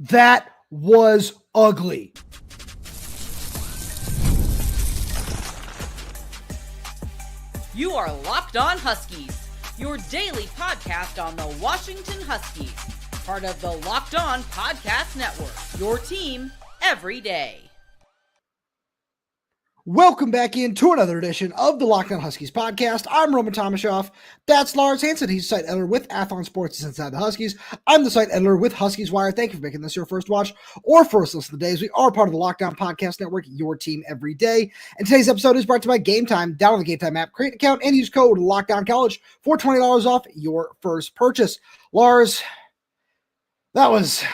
That was ugly. You are Locked On Huskies, your daily podcast on the Washington Huskies, part of the Locked On Podcast Network, your team every day. Welcome back into another edition of the Locked On Huskies podcast. I'm Roman Tomashoff. That's Lars Hanson. He's site editor with Athlon Sports Inside the Huskies. I'm the site editor with Huskies Wire. Thank you for making this your first watch or first listen of the days. We are part of the Locked On Podcast Network, your team every day. And today's episode is brought to you by Game Time. Download the Game Time app, create an account, and use code LOCKDOWNCollege for $20 off your first purchase. Lars, that was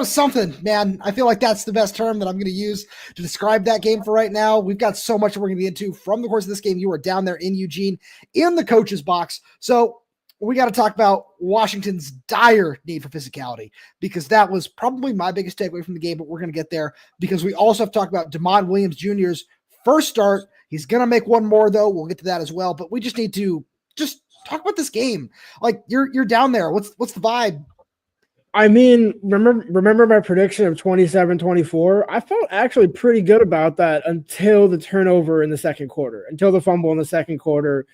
something, man. I feel like that's the best term that I'm going to use to describe that game for right now. We've got so much that we're going to get into from the course of this game. You were down there in Eugene in the coach's box. So we got to talk about Washington's dire need for physicality, because that was probably my biggest takeaway from the game, but we're going to get there because we also have to talk about Demond Williams Jr.'s first start. He's going to make one more, though. We'll get to that as well, but we just need to just talk about this game. Like, you're down there. What's the vibe? I mean, remember my prediction of 27-24? I felt actually pretty good about that until the turnover in the second quarter, until the fumble in the second quarter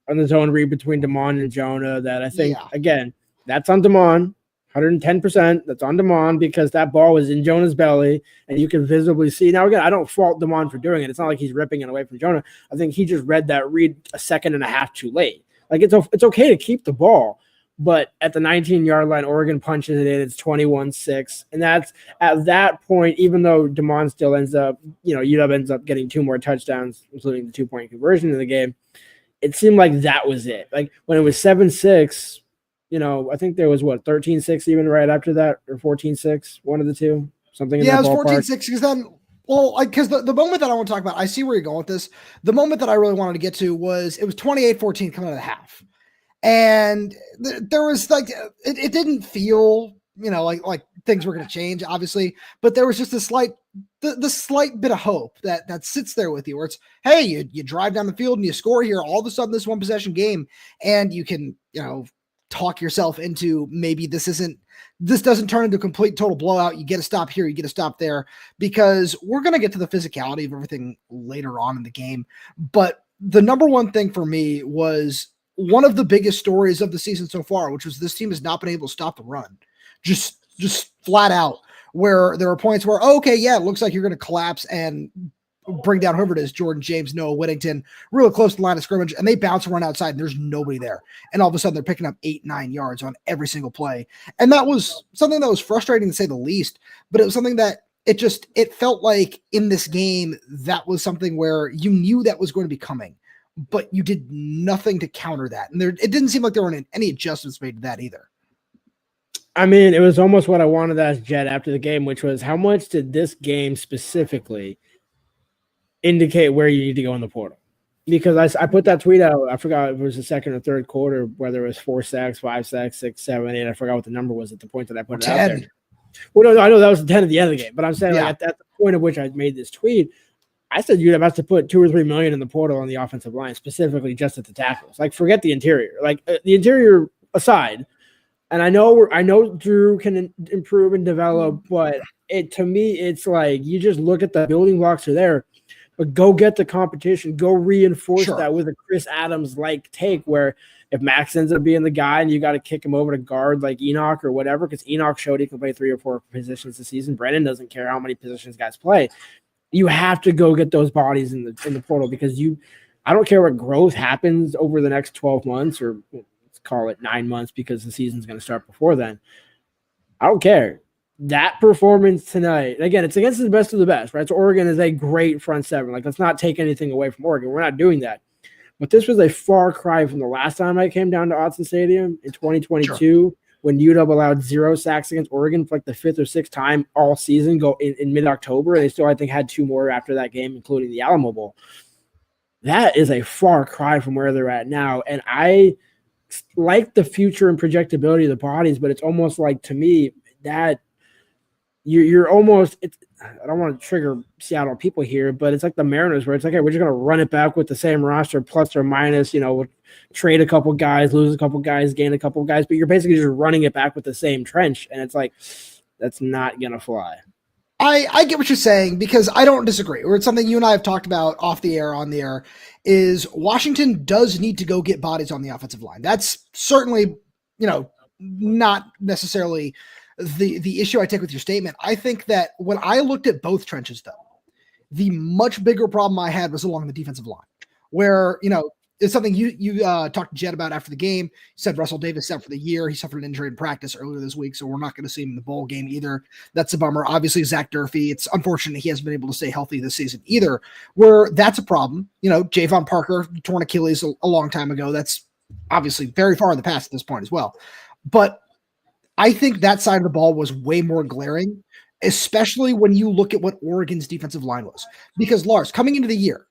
on the zone read between Demond and Jonah. That I think, again, that's on Demond, 110%. That's on Demond because that ball was in Jonah's belly, and you can visibly see. Now, again, I don't fault Demond for doing it. It's not like he's ripping it away from Jonah. I think he just read that read a second and a half too late. Like, it's okay to keep the ball. But at the 19-yard line, Oregon punches it in. It's 21-6. And that's at that point, even though Demond still ends up, UW ends up getting two more touchdowns, including the 2-point conversion in the game. It seemed like that was it. Like when it was 7-6, I think there was 13-6 even right after that, or 14-6, one of the two, something in that ballpark. Yeah, it was 14-6 because then, because the moment that I want to talk about, I see where you're going with this. The moment that I really wanted to get to was it was 28-14 coming out of the half. And there was it didn't feel, like things were going to change, obviously, but there was just the slight bit of hope that sits there with you where it's, hey, you drive down the field and you score here. All of a sudden this one possession game, and you can, talk yourself into maybe this doesn't turn into a complete total blowout. You get a stop here, you get a stop there, because we're going to get to the physicality of everything later on in the game. But the number one thing for me was one of the biggest stories of the season so far, which was this team has not been able to stop the run, just flat out, where there are points where, it looks like you're going to collapse and bring down whoever it is, Jordan James, Noah Whittington, really close to the line of scrimmage, and they bounce and run outside and there's nobody there. And all of a sudden they're picking up 8-9 yards on every single play. And that was something that was frustrating to say the least, but it was something that it felt like in this game, that was something where you knew that was going to be coming, but you did nothing to counter that. And it didn't seem like there were any adjustments made to that either. I mean, it was almost what I wanted to ask Jedd after the game, which was how much did this game specifically indicate where you need to go in the portal? Because I put that tweet out. I forgot if it was the second or third quarter, whether it was 4 sacks, 5 sacks, 6, 7, 8. I forgot what the number was at the point that I put it 10. out there. Well, no, I know that was 10 at the end of the game, but I'm saying at the point at which I made this tweet, I said you'd have to put $2 or $3 million in the portal on the offensive line, specifically just at the tackles. Like, forget the interior. Like, the interior aside, and I know Drew can improve and develop, but to me, it's like you just look at the building blocks are there, but go get the competition, go reinforce that with a Chris Adams-like take, where if Max ends up being the guy and you got to kick him over to guard like Enoch or whatever, because Enoch showed he can play 3 or 4 positions this season. Brandon doesn't care how many positions guys play. You have to go get those bodies in the portal, because I don't care what growth happens over the next 12 months, or let's call it 9 months because the season's going to start before then. I don't care. That performance tonight, again, it's against the best of the best, right? So Oregon is a great front seven. Like, let's not take anything away from Oregon. We're not doing that. But this was a far cry from the last time I came down to Autzen Stadium in 2022. When UW allowed 0 sacks against Oregon for like the 5th or 6th time all season, go in mid-October, and they still, I think, had 2 more after that game, including the Alamo Bowl. That is a far cry from where they're at now, and I like the future and projectability of the bodies, but it's almost like, to me, that you're almost – I don't want to trigger Seattle people here, but it's like the Mariners, where it's like, hey, we're just going to run it back with the same roster, plus or minus, trade a couple guys, lose a couple guys, gain a couple guys, but you're basically just running it back with the same trench. And it's like, That's not going to fly. I get what you're saying because I don't disagree. Or it's something you and I have talked about off the air, on the air, is Washington does need to go get bodies on the offensive line. That's certainly, not necessarily the issue I take with your statement. I think that when I looked at both trenches, though, the much bigger problem I had was along the defensive line, where, it's something you talked to Jedd about after the game. He said Russell Davis out for the year. He suffered an injury in practice earlier this week, so we're not going to see him in the bowl game either. That's a bummer. Obviously, Zach Durfee, it's unfortunate he hasn't been able to stay healthy this season either, where that's a problem. Javon Parker torn Achilles a long time ago. That's obviously very far in the past at this point as well. But I think that side of the ball was way more glaring, especially when you look at what Oregon's defensive line was. Because, Lars, coming into the year,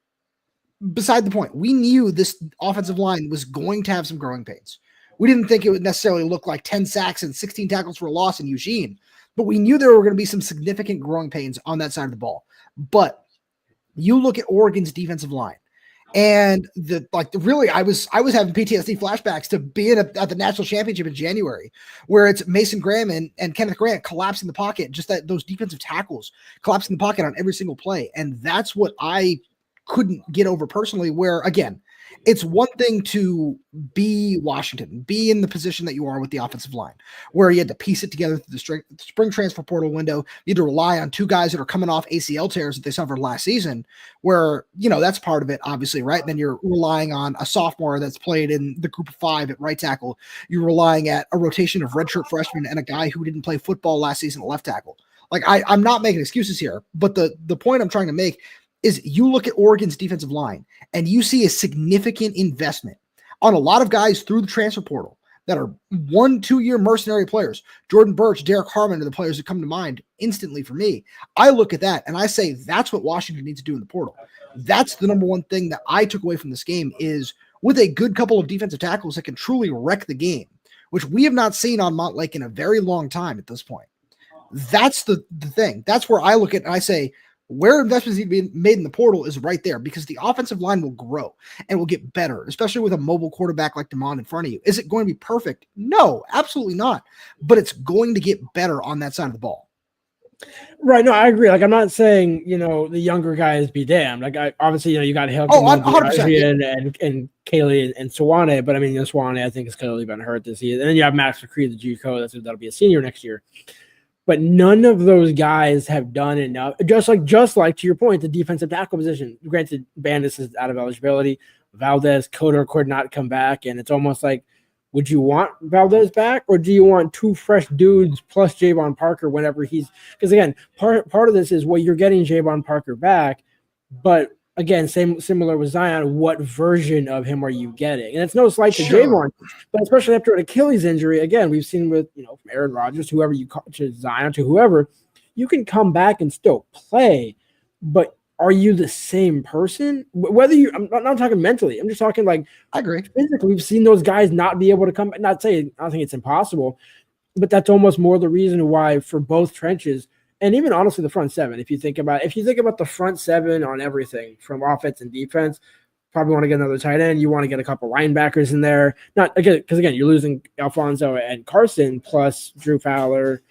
beside the point, we knew this offensive line was going to have some growing pains. We didn't think it would necessarily look like 10 sacks and 16 tackles for a loss in Eugene, but we knew there were going to be some significant growing pains on that side of the ball. But you look at Oregon's defensive line, and really, I was having PTSD flashbacks to being at the national championship in January, where it's Mason Graham and Kenneth Grant collapsing the pocket, just those defensive tackles collapsing the pocket on every single play. And that's what I couldn't get over personally, where, again, it's one thing to be Washington, be in the position that you are with the offensive line, where you had to piece it together through the spring transfer portal window. You had to rely on two guys that are coming off ACL tears that they suffered last season, where, that's part of it, obviously, right? And then you're relying on a sophomore that's played in the group of 5 at right tackle. You're relying at a rotation of redshirt freshmen and a guy who didn't play football last season at left tackle. I'm not making excuses here, but the point I'm trying to make is you look at Oregon's defensive line and you see a significant investment on a lot of guys through the transfer portal that are 1-2 year mercenary players. Jordan Birch, Derek Harmon are the players that come to mind instantly for me. I look at that and I say, that's what Washington needs to do in the portal. That's the number one thing that I took away from this game, is with a good couple of defensive tackles that can truly wreck the game, which we have not seen on Montlake in a very long time at this point. That's the thing. That's where I look at it and I say, where investments need to be made in the portal is right there, because the offensive line will grow and will get better, especially with a mobile quarterback like DeMond in front of you. Is it going to be perfect? No, absolutely not. But it's going to get better on that side of the ball. Right. No, I agree. I'm not saying, the younger guys be damned. Obviously, you got Hill, 100%, and Kaylee and Swanee. But I mean, Swanee, I think, has clearly been hurt this year. And then you have Max McCree, the JUCO. That'll be a senior next year. But none of those guys have done enough. Just like to your point, the defensive tackle position. Granted, Bandis is out of eligibility. Valdez, Coder could not come back, and it's almost like, would you want Valdez back, or do you want 2 fresh dudes plus Javon Parker whenever he's? Because again, part of this is, well, you're getting Javon Parker back, but again, similar with Zion, what version of him are you getting? And it's no slight to Javon, but especially after an Achilles injury, again, we've seen with, from Aaron Rodgers, whoever you call, to Zion, to whoever, you can come back and still play, but are you the same person? Whether I'm not talking mentally, I'm just talking I agree. Physically, we've seen those guys not be able to come. I don't think it's impossible, but that's almost more the reason why for both trenches. And even honestly, the front 7, if you think about the front 7 on everything from offense and defense, probably want to get another tight end. You want to get a couple linebackers in there. Not again, because again, you're losing Alfonso and Carson plus Drew Fowler,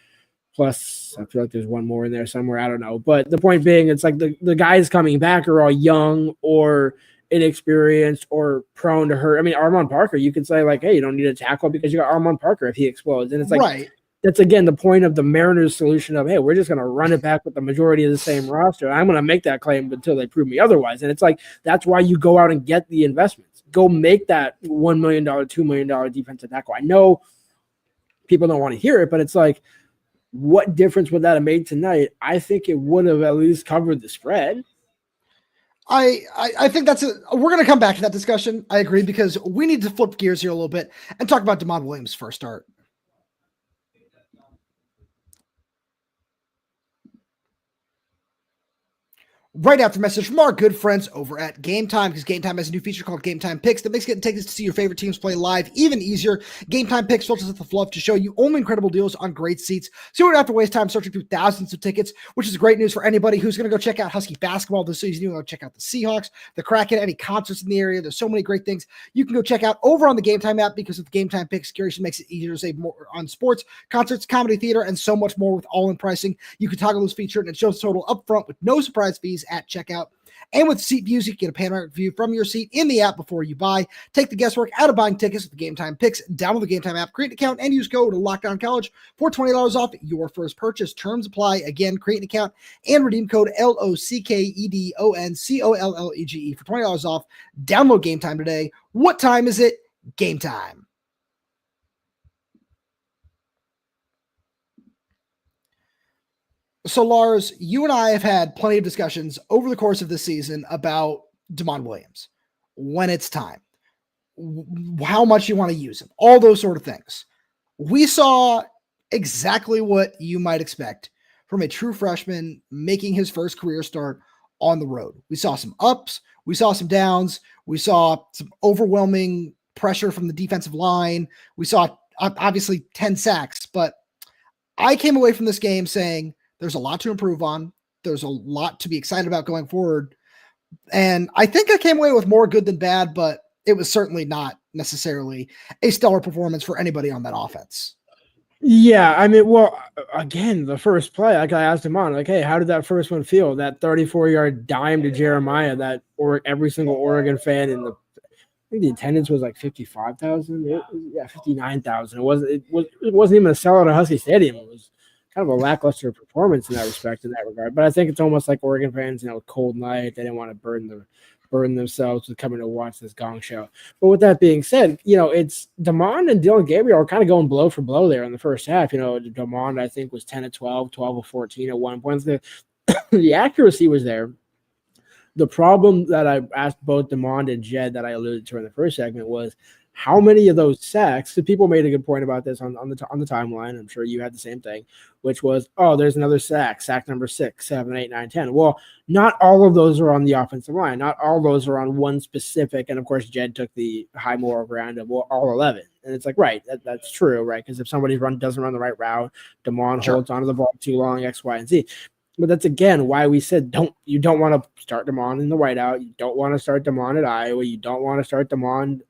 plus I feel like there's one more in there somewhere. I don't know. But the point being, it's like the guys coming back are all young or inexperienced or prone to hurt. I mean, Armand Parker, you could say hey, you don't need a tackle because you got Armand Parker if he explodes. And it's right. That's, again, the point of the Mariners solution of, hey, we're just going to run it back with the majority of the same roster. I'm going to make that claim until they prove me otherwise. And it's that's why you go out and get the investments. Go make that $1 million, $2 million defensive tackle. I know people don't want to hear it, but it's what difference would that have made tonight? I think it would have at least covered the spread. I think we're going to come back to that discussion. I agree, because we need to flip gears here a little bit and talk about DeMond Williams for a start. right after a message from our good friends over at Game Time, because Game Time has a new feature called Game Time Picks that makes getting tickets to see your favorite teams play live even easier. Game Time Picks filters out the fluff to show you only incredible deals on great seats, so you don't have to waste time searching through thousands of tickets, which is great news for anybody who's going to go check out Husky basketball this season. You can go check out the Seahawks, the Kraken, any concerts in the area. There's so many great things you can go check out over on the Game Time app, because of the Game Time Picks curation makes it easier to save more on sports, concerts, comedy, theater, and so much more with all-in pricing. You can toggle this feature and it shows total upfront with no surprise fees at checkout. And with seat views, you can get a panoramic view from your seat in the app before you buy. Take the guesswork out of buying tickets with the Game Time Picks. Download the Game Time app, create an account, and use code LOCKDOWNCollege for $20 off your first purchase. Terms apply. Again, create an account and redeem code LOCKEDONCOLLEGE for $20 off. Download Game Time today. What time is it? Game time. So, Lars, you and I have had plenty of discussions over the course of this season about DeMond Williams, when it's time, how much you want to use him, all those sort of things. We saw exactly what you might expect from a true freshman making his first career start on the road. We saw some ups, we saw some downs, we saw some overwhelming pressure from the defensive line. We saw obviously 10 sacks, but I came away from this game saying, there's a lot to improve on. There's a lot to be excited about going forward. And I think I came away with more good than bad, but it was certainly not necessarily a stellar performance for anybody on that offense. Yeah, I mean, well, again, the first play, like I asked him on, like, hey, how did that first one feel? That 34-yard dime to Jeremiah that every single Oregon fan in I think the attendance was like 55,000. Yeah, 59,000. It wasn't even a sellout at Husky Stadium. It was kind of a lackluster performance in that respect, in that regard. But I think it's almost like Oregon fans, cold night. They didn't want to burden themselves with coming to watch this gong show. But with that being said, it's DeMond and Dylan Gabriel are kind of going blow for blow there in the first half. DeMond, I think, was 10 of 12, 12 of 14 at one point. The accuracy was there. The problem that I asked both DeMond and Jedd that I alluded to in the first segment was, how many of those sacks? So people made a good point about this on the timeline. I'm sure you had the same thing, which was, there's another sack number 6, 7, 8, 9, 10. Well, not all of those are on the offensive line. Not all of those are on one specific. And of course, Jedd took the high moral ground of all 11. And it's like, right, that's true, right? Because if somebody doesn't run the right route, DeMond holds onto the ball too long, X, Y, and Z. But that's, again, why we said you don't want to start DeMond in the whiteout. You don't want to start DeMond at Iowa. You don't want to start DeMond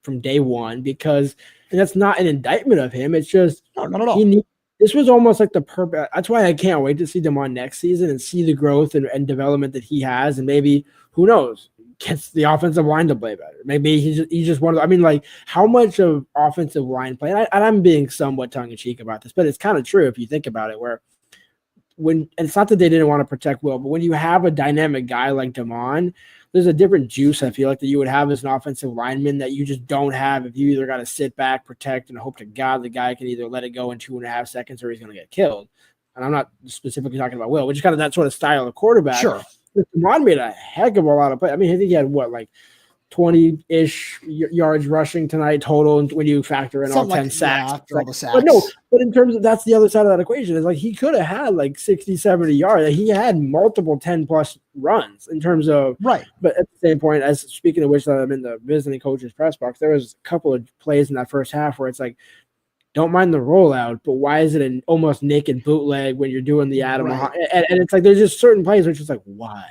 from day one, because, and that's not an indictment of him. It's just, no, not at all. This was almost like the purpose. That's why I can't wait to see DeMond next season and see the growth and development that he has. And maybe, who knows, gets the offensive line to play better. Maybe he's just one of how much of offensive line play, and I'm being somewhat tongue in cheek about this, but it's kind of true if you think about it, where and it's not that they didn't want to protect Will, but when you have a dynamic guy like DeMond, there's a different juice, I feel like, that you would have as an offensive lineman that you just don't have if you either got to sit back, protect, and hope to God the guy can either let it go in 2.5 seconds or he's going to get killed. And I'm not specifically talking about Will, which is kind of that sort of style of quarterback. Sure. DeMond made a heck of a lot of play. I mean, I think he had 20-ish yards rushing tonight total when you factor in all 10 sacks. After all the sacks. But in terms of, that's the other side of that equation, is he could have had 60, 70 yards. He had multiple 10-plus runs in terms of – right. But at the same point, as speaking of which, I'm in the visiting coach's press box, there was a couple of plays in that first half where it's don't mind the rollout, but why is it an almost naked bootleg when you're doing the Adam? Right. And it's there's just certain plays which is why?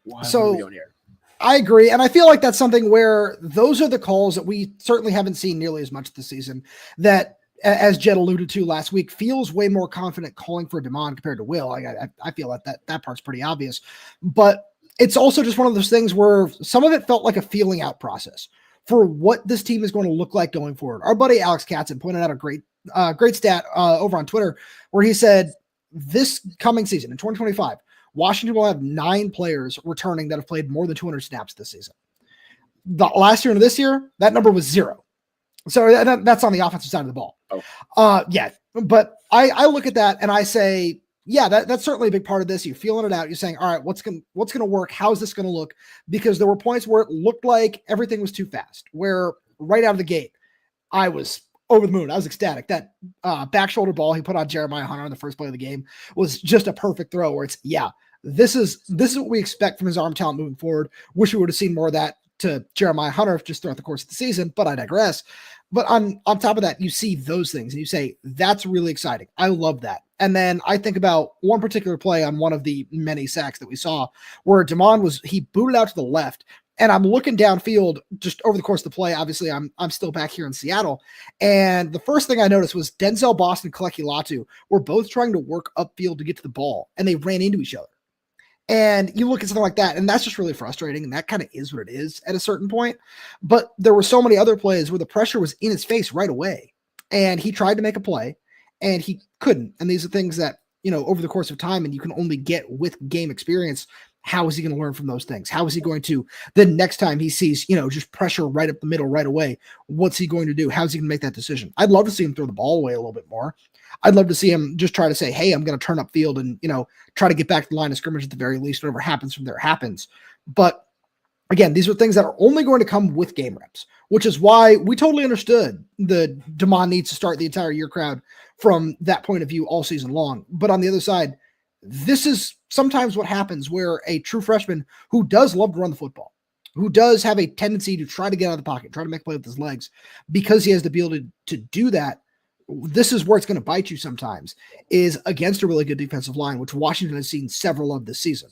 Why are we doing here? I agree. And I feel like that's something where those are the calls that we certainly haven't seen nearly as much this season, that, as Jedd alluded to last week, feels way more confident calling for DeMond compared to Will. I feel that part's pretty obvious, but it's also just one of those things where some of it felt like a feeling out process for what this team is going to look like going forward. Our buddy Alex Katzen pointed out a great stat over on Twitter, where he said this coming season in 2025, Washington will have 9 players returning that have played more than 200 snaps this season. The last year and this year, that number was 0. So that's on the offensive side of the ball. Yeah. But I look at that and I say, yeah, that's certainly a big part of this. You're feeling it out. You're saying, all right, what's going to work? How's this going to look? Because there were points where it looked like everything was too fast, where right out of the gate, I was over the moon. I was ecstatic. That back shoulder ball he put on Jeremiah Hunter on the first play of the game was just a perfect throw, where it's, this is what we expect from his arm talent moving forward. Wish we would have seen more of that to Jeremiah Hunter just throughout the course of the season, but I digress. But on top of that, you see those things and you say, that's really exciting. I love that. And then I think about one particular play on one of the many sacks that we saw where he booted out to the left. And I'm looking downfield just over the course of the play. Obviously, I'm still back here in Seattle. And the first thing I noticed was Denzel Boston and Kaleki Latu were both trying to work upfield to get to the ball, and they ran into each other. And you look at something like that, and that's just really frustrating, and that kind of is what it is at a certain point. But there were so many other plays where the pressure was in his face right away, and he tried to make a play, and he couldn't. And these are things that, over the course of time, and you can only get with game experience. How is he going to learn from those things? How is he going to, the next time he sees, just pressure right up the middle right away, what's he going to do? How's he going to make that decision? I'd love to see him throw the ball away a little bit more. I'd love to see him just try to say, hey, I'm going to turn up field and, try to get back to the line of scrimmage at the very least. Whatever happens from there happens. But again, these are things that are only going to come with game reps, which is why we totally understood the Damon needs to start the entire year crowd from that point of view all season long. But on the other side, this is sometimes what happens where a true freshman who does love to run the football, who does have a tendency to try to get out of the pocket, try to make play with his legs, because he has the ability to do that, this is where it's going to bite you sometimes, is against a really good defensive line, which Washington has seen several of this season.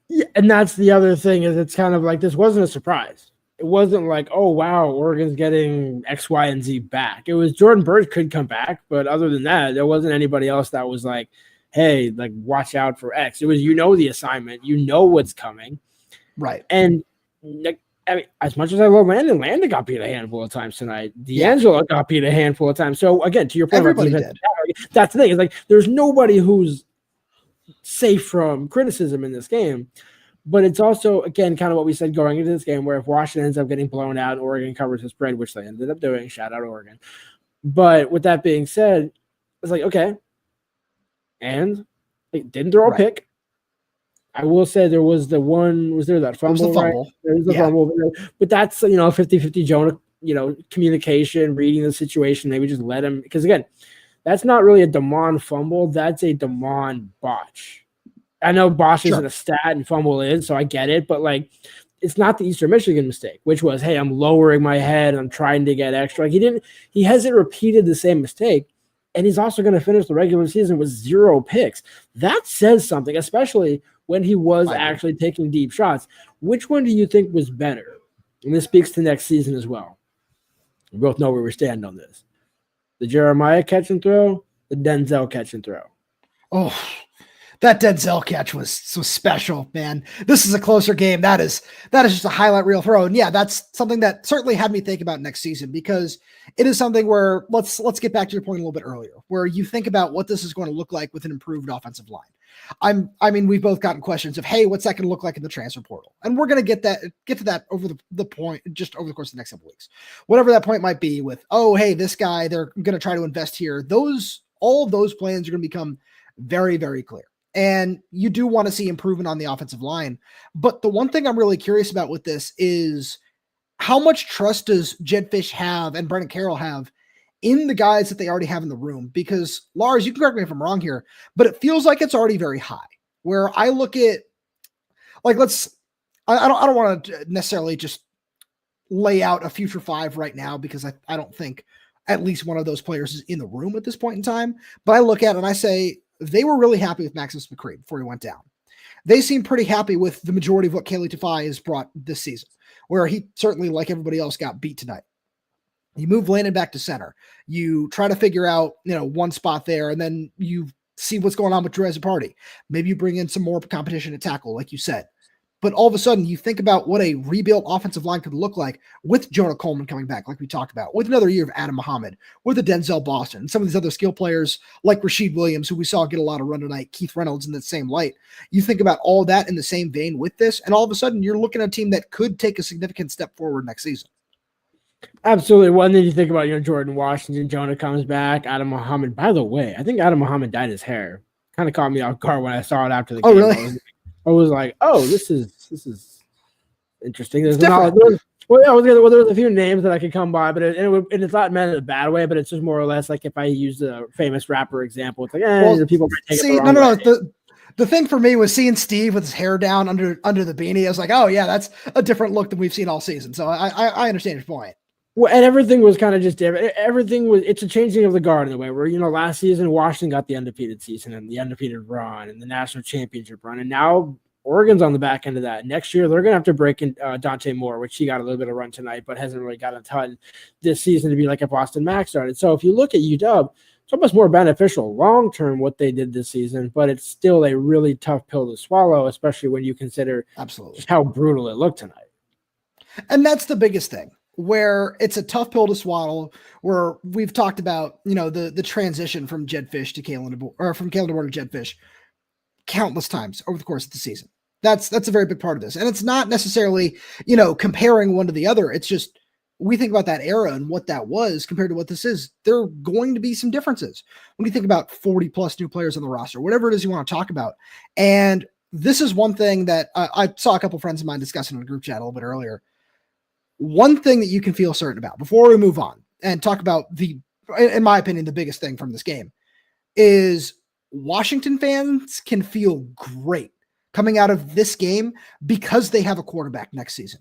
Yeah, and that's the other thing, is it's kind of like this wasn't a surprise. It wasn't like, oh, wow, Oregon's getting X, Y, and Z back. It was Jordan Burch could come back, but other than that, there wasn't anybody else that was like, hey, like, watch out for X. It was, the assignment, what's coming. Right. And I mean, as much as I love Landon got beat a handful of times tonight. D'Angelo got beat a handful of times. So again, to your point, everybody did. That's the thing. It's like there's nobody who's safe from criticism in this game. But it's also, again, kind of what we said going into this game, where if Washington ends up getting blown out, Oregon covers the spread, which they ended up doing. Shout out Oregon. But with that being said, it's like, okay. And they didn't throw a pick. I will say there was that fumble, right? There was the fumble. But that's, 50-50 Jonah, communication, reading the situation, maybe just let him, because again, that's not really a Damon fumble, that's a Damon botch. I know botch isn't a stat and fumble is, so I get it, but like it's not the Eastern Michigan mistake, which was, hey, I'm lowering my head, I'm trying to get extra. Like he hasn't repeated the same mistake. And he's also going to finish the regular season with 0 picks. That says something, especially when he was actually taking deep shots. Which one do you think was better? And this speaks to next season as well. We both know where we stand on this. The Jeremiah catch and throw, the Denzel catch and throw. Oh, that Denzel catch was so special, man. This is a closer game. That is just a highlight reel throw. And yeah, that's something that certainly had me think about next season, because it is something where let's get back to your point a little bit earlier, where you think about what this is going to look like with an improved offensive line. I mean, we've both gotten questions of, hey, what's that going to look like in the transfer portal? And we're going to get to that over the point, just over the course of the next couple weeks, whatever that point might be with, oh, hey, this guy, they're going to try to invest here. All of those plans are going to become very, very clear. And you do want to see improvement on the offensive line. But the one thing I'm really curious about with this is how much trust does Jedd Fisch have and Brennan Carroll have in the guys that they already have in the room? Because Lars, you can correct me if I'm wrong here, but it feels like it's already very high. Where I look at, like, I don't want to necessarily just lay out a future 5 right now, because I don't think at least one of those players is in the room at this point in time. But I look at it and I say, they were really happy with Maximus McCree before he went down. They seem pretty happy with the majority of what Kaylee Tafai has brought this season, where he certainly, like everybody else, got beat tonight. You move Landon back to center. You try to figure out, one spot there, and then you see what's going on with Drew Party. Maybe you bring in some more competition at tackle, like you said. But all of a sudden, you think about what a rebuilt offensive line could look like with Jonah Coleman coming back, like we talked about, with another year of Adam Muhammad, with a Denzel Boston, and some of these other skill players like Rasheed Williams, who we saw get a lot of run tonight, Keith Reynolds in that same light. You think about all that in the same vein with this, and all of a sudden, you're looking at a team that could take a significant step forward next season. Absolutely. One thing you think about, Jordan Washington, Jonah comes back, Adam Muhammad. By the way, I think Adam Muhammad dyed his hair. Kind of caught me off guard when I saw it after the game. Oh, really? I was like, oh, this is interesting. There's there's a few names that I could come by, but it's not meant in a bad way, but it's just more or less like if I use a famous rapper example, it's like, the people might take it the wrong way. The thing for me was seeing Steve with his hair down under the beanie. I was like, oh yeah, that's a different look than we've seen all season. So I understand your point. Well, and everything was kind of just different. It's a changing of the guard in a way where, last season Washington got the undefeated season and the undefeated run and the national championship run. And now Oregon's on the back end of that. Next year, they're going to have to break in Dante Moore, which he got a little bit of run tonight, but hasn't really got a ton this season to be like if Boston Max started. So if you look at UW, it's almost more beneficial long-term what they did this season, but it's still a really tough pill to swallow, especially when you consider just how brutal it looked tonight. And that's the biggest thing, where it's a tough pill to swallow, where we've talked about, the transition from Jedd Fisch to Kalen DeBoer, or from Kalen DeBoer to Jedd Fisch countless times over the course of the season. That's a very big part of this. And it's not necessarily, comparing one to the other. It's just, we think about that era and what that was compared to what this is. There are going to be some differences when you think about 40 plus new players on the roster, whatever it is you want to talk about. And this is one thing that I saw a couple of friends of mine discussing in a group chat a little bit earlier. One thing that you can feel certain about before we move on and talk about in my opinion, the biggest thing from this game is Washington fans can feel great coming out of this game because they have a quarterback next season.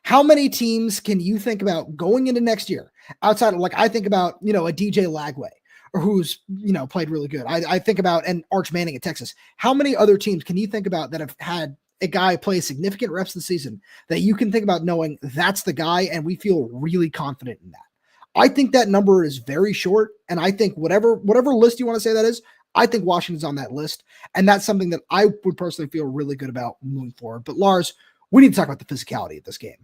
How many teams can you think about going into next year outside of, I think about, a DJ Lagway or who's, played really good. I think about an Arch Manning at Texas. How many other teams can you think about that have had a guy play significant reps this season that you can think about knowing that's the guy and we feel really confident in that? I think that number is very short. And I think whatever list you want to say that is, I think Washington's on that list. And that's something that I would personally feel really good about moving forward. But Lars, we need to talk about the physicality of this game.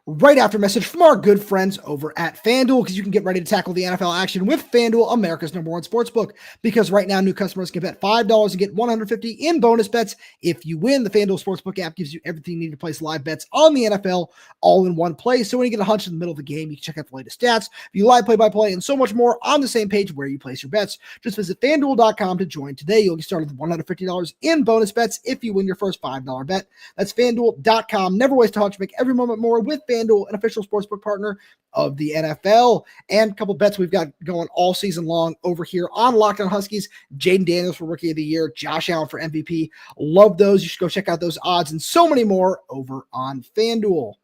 Right after a message from our good friends over at FanDuel, because you can get ready to tackle the NFL action with FanDuel, America's #1 sportsbook. Because right now, new customers can bet $5 and get $150 in bonus bets if you win. The FanDuel Sportsbook app gives you everything you need to place live bets on the NFL all in one place. So when you get a hunch in the middle of the game, you can check out the latest stats, view live play-by-play, and so much more on the same page where you place your bets. Just visit FanDuel.com to join today. You'll get started with $150 in bonus bets if you win your first $5 bet. That's FanDuel.com. Never waste a hunch. Make every moment more with FanDuel, an official sportsbook partner of the NFL. And a couple bets we've got going all season long over here on Locked On Huskies. Jaden Daniels for Rookie of the Year, Josh Allen for MVP. Love those. You should go check out those odds and so many more over on FanDuel.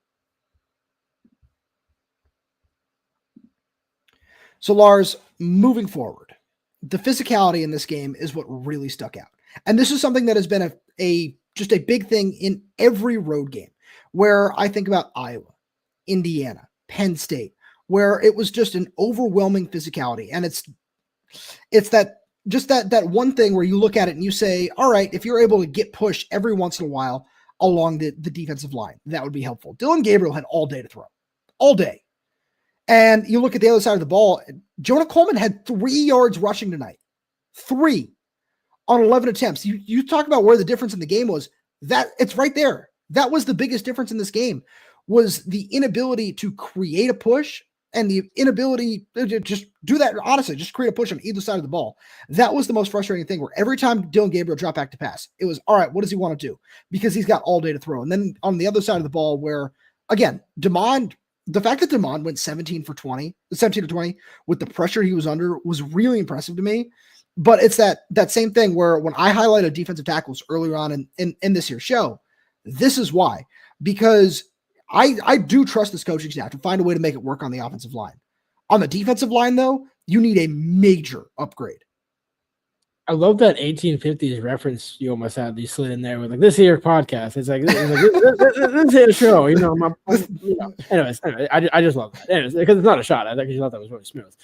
So Lars, moving forward, the physicality in this game is what really stuck out. And this is something that has been just a big thing in every road game, where I think about Iowa, Indiana, Penn State, where it was just an overwhelming physicality. And it's that one thing where you look at it and you say, all right, if you're able to get pushed every once in a while along the defensive line, that would be helpful. Dylan Gabriel had all day to throw, all day. And you look at the other side of the ball, Jonah Coleman had 3 yards rushing tonight, 3 on 11 attempts. You talk about where the difference in the game was. That it's right there. That was the biggest difference in this game, was the inability to create a push and the inability to just do that. Honestly, just create a push on either side of the ball. That was the most frustrating thing, where every time Dylan Gabriel dropped back to pass, it was, all right, what does he want to do? Because he's got all day to throw. And then on the other side of the ball, where, again, the fact that Demond went 17 to 20 with the pressure he was under was really impressive to me. But it's that same thing where when I highlighted defensive tackles earlier on in this year's show, this is why, because I do trust this coaching staff to find a way to make it work on the offensive line. On the defensive line, though, you need a major upgrade. I love that 1850s reference you almost had. You slid in there with this here podcast. It's like this here show. Anyways, I just love that. Anyways, because it's not a shot. I think you thought that was really smooth.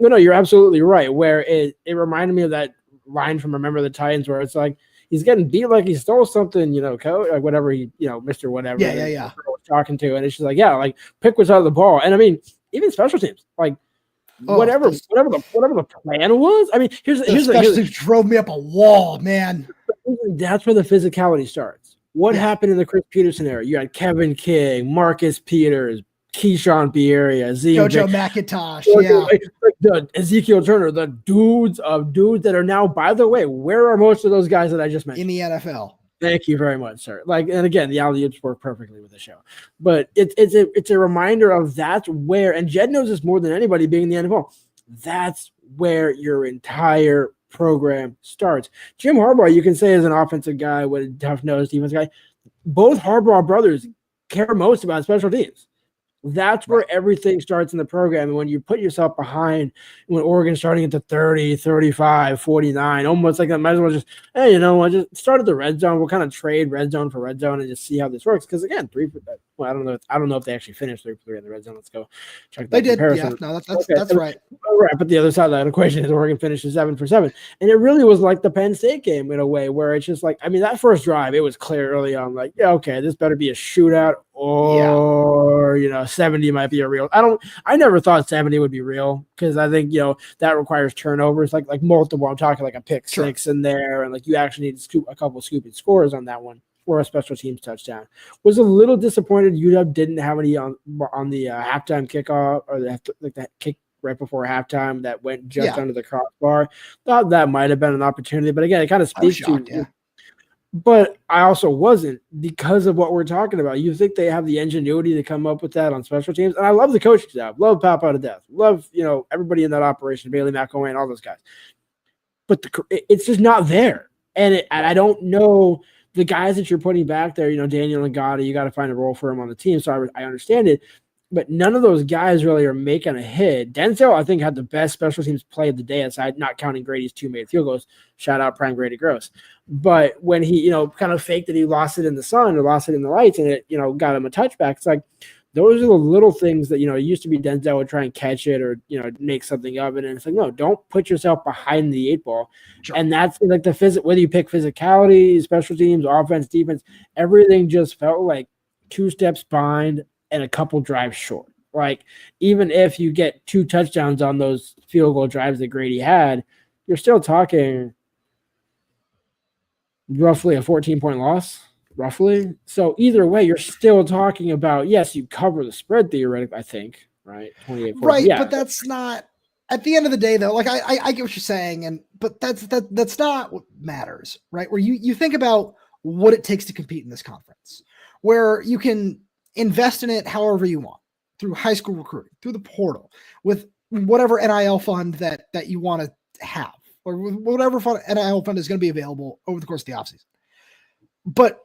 No, you're absolutely right. Where it reminded me of that line from Remember the Titans, where it's like, he's getting beat like he stole something, coach, like whatever Mr. Whatever. Yeah. Was talking to, and it's just like, pick what's out of the ball. And I mean, even special teams, whatever the plan was. I mean, here's drove me up a wall, man. That's where the physicality starts. What happened in the Chris Peterson era? You had Kevin King, Marcus Peters, Keyshawn Bierria, JoJo McIntosh, the Ezekiel Turner, the dudes that are now, by the way, where are most of those guys that I just mentioned? In the NFL. Thank you very much, sir. And again, the alley-oops work perfectly with the show. But it's a reminder of that's where, and Jedd knows this more than anybody being in the NFL, That's where your entire program starts. Jim Harbaugh, you can say, is an offensive guy with a tough-nosed defense guy. Both Harbaugh brothers care most about special teams. That's where everything starts in the program. And when you put yourself behind, when Oregon's starting at the 30, 35, 49, almost like I might as well just, hey, you know what, just start at the red zone. We'll kind of trade red zone for red zone and just see how this works. Because again, I don't know if they actually finished 3 for 3 in the red zone. Let's go check that. They did. Comparison. Yeah, no, that's right. Right, but the other side of that equation is Oregon finishes 7 for 7. And it really was like the Penn State game in a way where it's just like, I mean, that first drive, it was clear early on, like, yeah, okay, this better be a shootout or, 70 might be a real. I never thought 70 would be real because I think, that requires turnovers, like multiple. I'm talking like a pick six in there, and like you actually need to scoop a couple scooping scores on that one or a special teams touchdown. Was a little disappointed UW didn't have any on the halftime kickoff or that kick right before halftime that went just under the crossbar. Thought that might have been an opportunity, but again, it kind of speaks to. But I also wasn't because of what we're talking about. You think they have the ingenuity to come up with that on special teams? And I love the coaching staff. Love Papa to death. Love, everybody in that operation, Bailey McElwain, all those guys. But it's just not there. And I don't know the guys that you're putting back there, Daniel Ngata, you got to find a role for him on the team. So I understand it. But none of those guys really are making a hit. Denzel, I think, had the best special teams play of the day, aside not counting Grady's 2 made field goals. Shout out Prime Grady Gross. But when he, kind of faked that he lost it in the sun or lost it in the lights and it, got him a touchback, it's like those are the little things that, it used to be Denzel would try and catch it or, make something of it. And it's like, no, don't put yourself behind the 8 ball. Sure. And that's like whether you pick physicality, special teams, offense, defense, everything just felt like 2 steps behind and a couple drives short. Like, even if you get 2 touchdowns on those field goal drives that Grady had, you're still talking roughly a 14-point loss, roughly. So either way, you're still talking about, yes, you cover the spread theoretically, I think, right? 28-14. Right, yeah. But that's not – at the end of the day, though, like I get what you're saying, but that's not what matters, right? Where you think about what it takes to compete in this conference, where you can – invest in it however you want, through high school recruiting, through the portal, with whatever NIL fund that you want to have, or whatever NIL fund is going to be available over the course of the offseason. But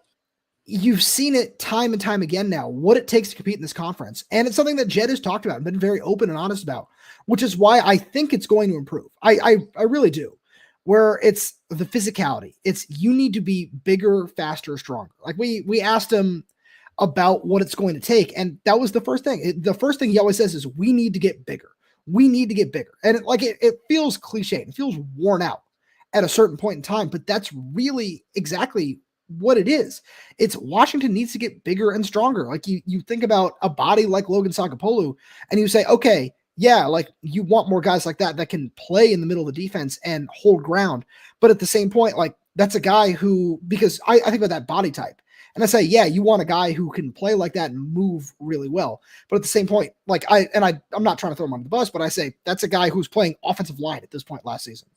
you've seen it time and time again now, what it takes to compete in this conference. And it's something that Jedd has talked about and been very open and honest about, which is why I think it's going to improve. I really do. Where it's the physicality. It's you need to be bigger, faster, stronger. Like we asked him about what it's going to take. And that was the first thing. The first thing he always says is, we need to get bigger. We need to get bigger. And it feels cliche. It feels worn out at a certain point in time, but that's really exactly what it is. It's Washington needs to get bigger and stronger. Like you think about a body like Logan Sagapolu and you say, okay, yeah, like you want more guys like that can play in the middle of the defense and hold ground. But at the same point, like that's a guy who, because I think about that body type. And I say, yeah, you want a guy who can play like that and move really well. But at the same point, like I'm not trying to throw him under the bus, but I say that's a guy who's playing offensive line at this point last season.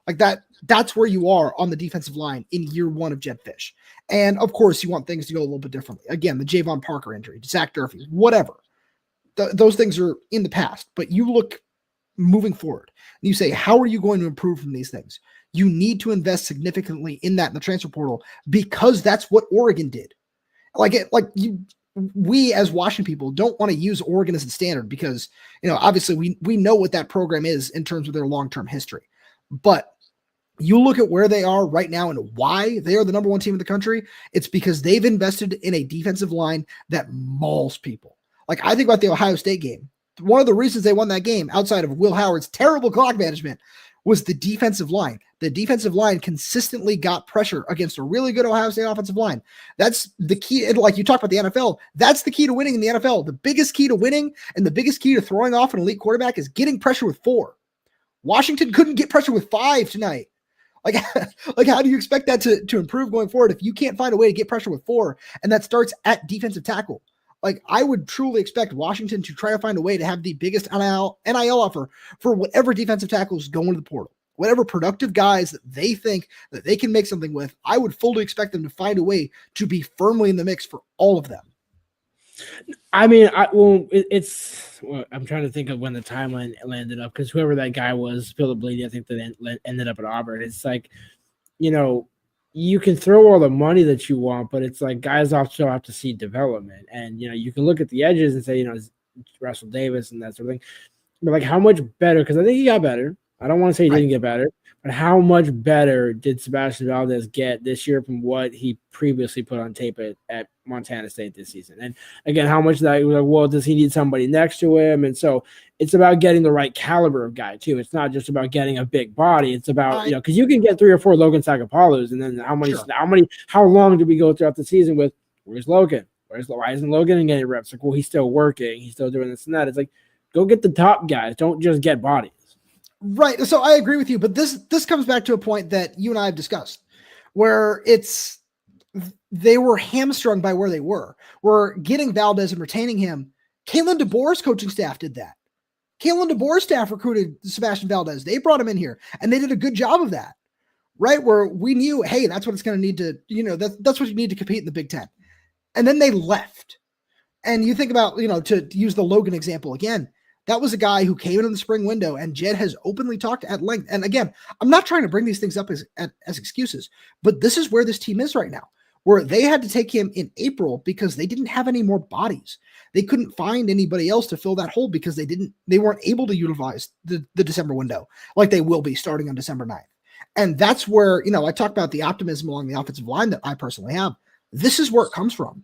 Like that's where you are on the defensive line in year 1 of Jedd Fisch. And of course, you want things to go a little bit differently. Again, the Javon Parker injury, Zach Durfee, whatever. Those things are in the past, but you look moving forward and you say, how are you going to improve from these things? You need to invest significantly in that in the transfer portal, because that's what Oregon did. We as Washington people don't want to use Oregon as a standard because, obviously we know what that program is in terms of their long-term history. But you look at where they are right now and why they are the number 1 team in the country. It's because they've invested in a defensive line that mauls people. Like I think about the Ohio State game. One of the reasons they won that game, outside of Will Howard's terrible clock management, was the defensive line. The defensive line consistently got pressure against a really good Ohio State offensive line. That's the key. Like you talk about the NFL, that's the key to winning in the NFL. The biggest key to winning and the biggest key to throwing off an elite quarterback is getting pressure with 4. Washington couldn't get pressure with 5 tonight. Like how do you expect that to improve going forward if you can't find a way to get pressure with 4, and that starts at defensive tackle? Like I would truly expect Washington to try to find a way to have the biggest NIL offer for whatever defensive tackles go into the portal, whatever productive guys that they think that they can make something with. I would fully expect them to find a way to be firmly in the mix for all of them. I mean, I'm trying to think of when the timeline landed up because whoever that guy was, Philip Bleedy, I think that ended up at Auburn. It's like, you can throw all the money that you want, but it's like guys also have to see development. And, you can look at the edges and say, Russell Davis and that sort of thing. But like how much better, because I think he got better. I don't want to say he didn't get better, but how much better did Sebastian Valdez get this year from what he previously put on tape at Montana State this season? And again, how much of that, well, does he need somebody next to him? And so it's about getting the right caliber of guy too. It's not just about getting a big body. It's about, because you can get 3 or 4 Logan Sagapalus, and then how long do we go throughout the season with, where's Logan? Why isn't Logan getting reps? Like, well, he's still working. He's still doing this and that. It's like, go get the top guys. Don't just get bodies. Right. So I agree with you, but this comes back to a point that you and I have discussed where they were hamstrung by where they were. We're getting Valdez and retaining him. Kalen DeBoer's coaching staff did that. Kalen DeBoer's staff recruited Sebastian Valdez. They brought him in here and they did a good job of that, right? Where we knew, hey, that's what it's going to need to, that's what you need to compete in the Big Ten. And then they left. And you think about, to use the Logan example again, that was a guy who came in the spring window, and Jedd has openly talked at length. And again, I'm not trying to bring these things up as excuses, but this is where this team is right now, where they had to take him in April because they didn't have any more bodies. They couldn't find anybody else to fill that hole because they weren't able to utilize the December window like they will be starting on December 9th. And that's where, I talk about the optimism along the offensive line that I personally have. This is where it comes from.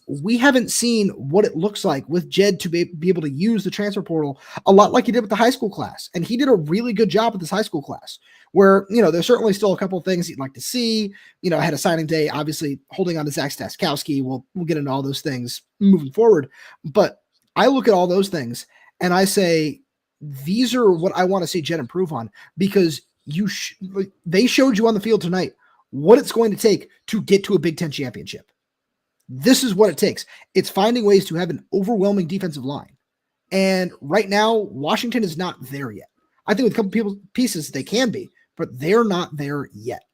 We haven't seen what it looks like with Jedd to be able to use the transfer portal a lot like he did with the high school class. And he did a really good job with this high school class where, there's certainly still a couple of things you'd like to see. I had a signing day, obviously holding on to Zach Staskowski. We'll get into all those things moving forward. But I look at all those things and I say, these are what I want to see Jedd improve on, because they showed you on the field tonight what it's going to take to get to a Big Ten championship. This is what it takes. It's finding ways to have an overwhelming defensive line. And right now, Washington is not there yet. I think with a couple pieces, they can be, but they're not there yet.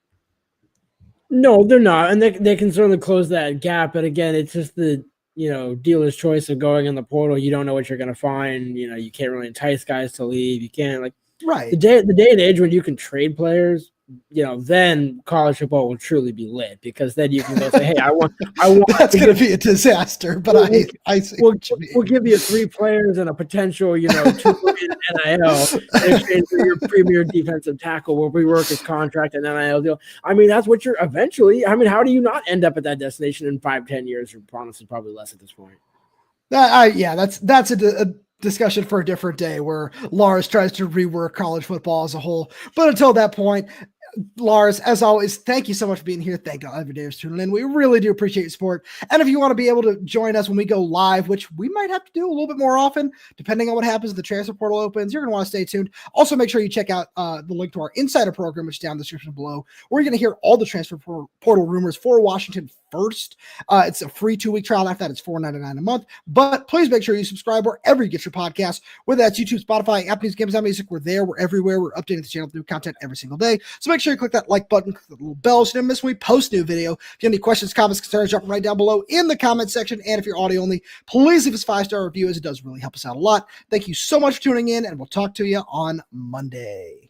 No, they're not. And they can certainly close that gap. But again, it's just the, dealer's choice of going in the portal. You don't know what you're going to find. You can't really entice guys to leave. You can't right. The day and age when you can trade players, then college football will truly be lit, because then you can go say, hey, I want that's going to be a disaster, but we'll give you 3 players and a potential, $2 million NIL in exchange for your premier defensive tackle. We'll rework his contract and NIL deal. I mean, that's what you're eventually. I mean, how do you not end up at that destination in 5-10 years? Or honestly, probably less at this point. That's a discussion for a different day where Lars tries to rework college football as a whole. But until that point, Lars, as always, thank you so much for being here. Thank you every day for tuning in. We really do appreciate your support. And if you want to be able to join us when we go live, which we might have to do a little bit more often, depending on what happens, the transfer portal opens, you're going to want to stay tuned. Also, make sure you check out the link to our insider program, which is down in the description below, where you're going to hear all the transfer portal rumors for Washington first. It's a free 2-week trial. After that, it's $4.99 a month. But please make sure you subscribe wherever you get your podcasts, whether that's YouTube, Spotify, Apple Music, Amazon Music. We're there. We're everywhere. We're updating the channel with new content every single day. So make sure you click that like button, click the little bell so you don't miss when we post a new video. If you have any questions, comments, concerns, drop them right down below in the comment section. And if you're audio only, please leave us a 5-star review, as it does really help us out a lot. Thank you so much for tuning in, and we'll talk to you on Monday.